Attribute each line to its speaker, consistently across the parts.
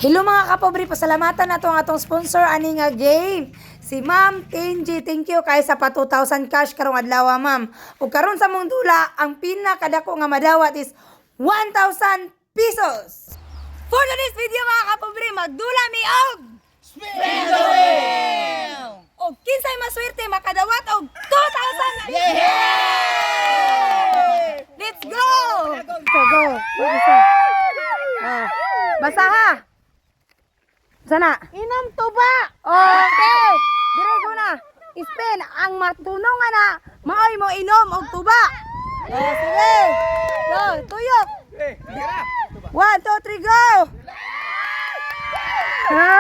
Speaker 1: Hello mga kapobre, pasalamatan na ang atong sponsor ani nga game. Si Ma'am Tingy, thank you kay sa pa 2,000 cash karong adlaw ma'am. Ug karon sa mong dula, ang pinakadako nga madawat is 1,000 pesos. For today's video mga kapobre, magdula mi og
Speaker 2: Spin the wheel!
Speaker 1: og kinsay maswerte makadawat og 2,000 pesos. Let's go! Go. Basa ha. Sana?
Speaker 2: Inom tuba!
Speaker 1: Okay! Dirego na! Spin! Ang matunong nga na maoy mo inom og tuba! Sige! Go! Tuyok! 1, 2, 3, go! Tuba!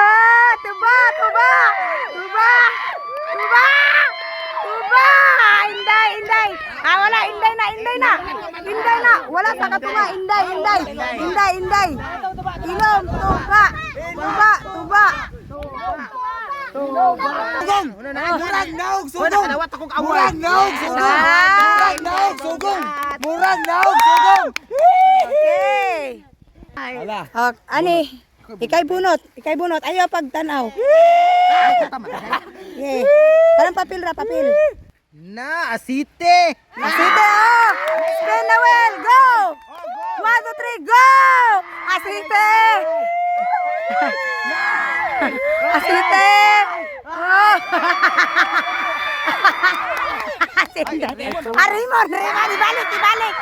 Speaker 1: Tuba! Tuba! Tuba! Tuba! Inday! Inday! Wala! Inday na! Wala sa katunga! Inday! Inom! Tuba!
Speaker 2: Sugong! Murag naog sugong! Murag naog sugong!
Speaker 1: Okay!
Speaker 2: Ala!
Speaker 1: Ani, ikay bunot. Ayaw pagtanaw. Yeah. Parang papel.
Speaker 2: Na, asite!
Speaker 1: Asite, oh! Spin the wheel, go! 1, 2, 3, go! Asite! Asite! Oh! Asite! Arimon! Ibalik!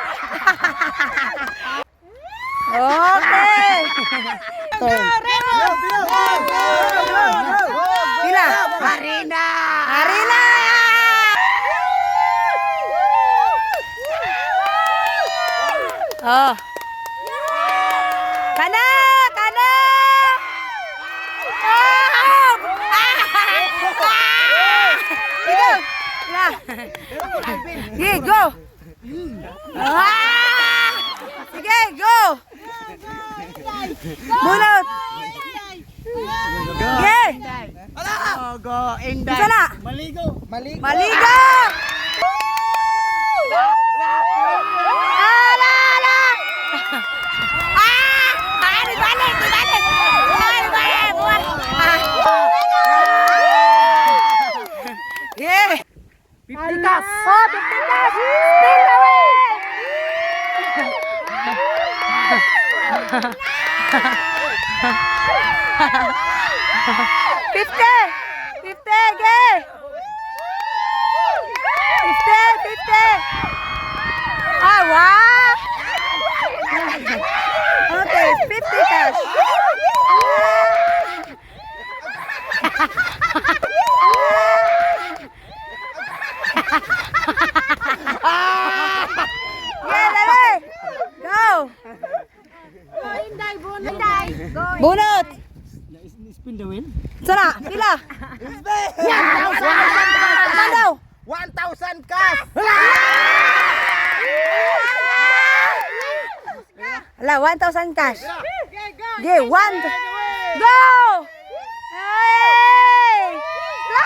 Speaker 1: Okay! Pila?
Speaker 2: Harina!
Speaker 1: Oh. Kana! Sige, go! Sige, go! Bunot! Sige!
Speaker 2: Go, Inday!
Speaker 1: Isa na!
Speaker 2: Maligo!
Speaker 1: Maligo! Balik! Yeah!
Speaker 2: 50 kas!
Speaker 1: Oh, 50 cash! Spin the wheel! 50! 50, okay! 50! Wow! Okay, 50 cash! Yeah, dali! Go! Bunot!
Speaker 2: Spin the wheel?
Speaker 1: Sana, pila?
Speaker 2: Spin!
Speaker 1: Saan daw?
Speaker 2: 1,000 kas!
Speaker 1: Ala, 1,000 cash. Okay, 1, 2, go! Hey! La!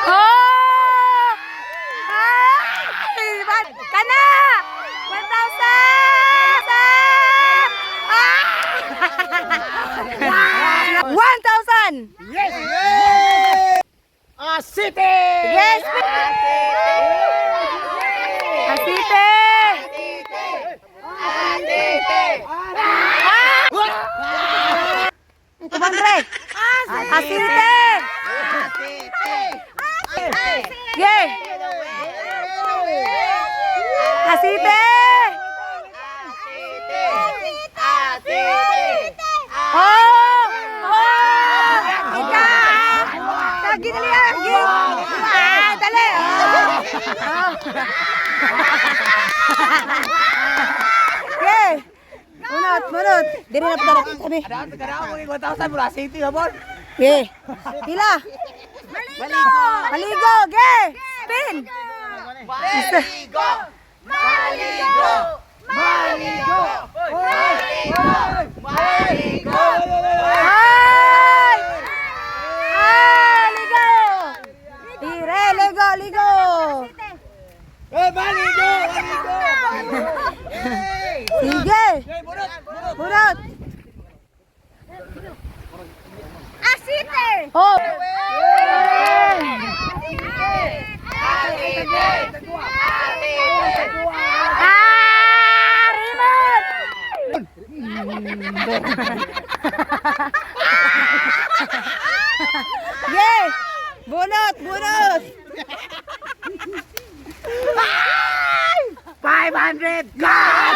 Speaker 1: Oh! Ay! Kana! 1,000! 1,000!
Speaker 2: Yes! Asite!
Speaker 1: Yes! Asite! Kumandre! Asite! Yeah! Asite! Oh! Ika! Lagi dali lagi! Dali! Okay! Munot! Diri na pagdarap tabi.
Speaker 2: Ada sekarang mo 1,000 mula City habon.
Speaker 1: Okay! Pila! Maligo! Okay! Spin!
Speaker 2: Maligo!
Speaker 1: Ay! Ay! Ligo! Irele! ligo, ligo.
Speaker 2: Eh, maligo! Maligo!
Speaker 1: Sige.
Speaker 2: Bunot! Bunot!
Speaker 1: Bunot.
Speaker 3: Asite!
Speaker 1: Oh. Ah, Raymond! Yeah! Bunot! Bunot!
Speaker 2: 500! God!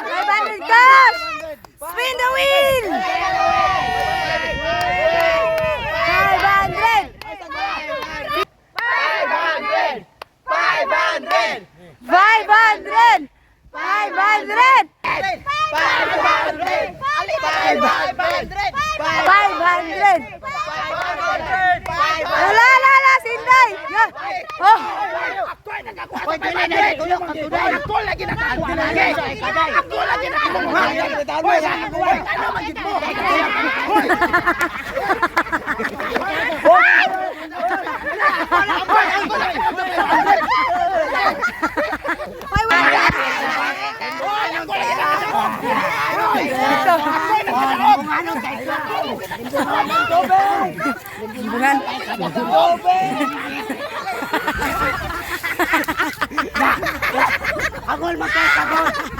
Speaker 1: 500 cash! Spin the wheel! 500!
Speaker 2: 500!
Speaker 1: 500! 500! 500! Wala, la, Sinday! Yeah. Oh!
Speaker 2: Ako lagi nakakuha lagi! Ako lagi nakakuha lagi! Ano magit mo?
Speaker 1: Bungan.
Speaker 2: Agol magkakagol!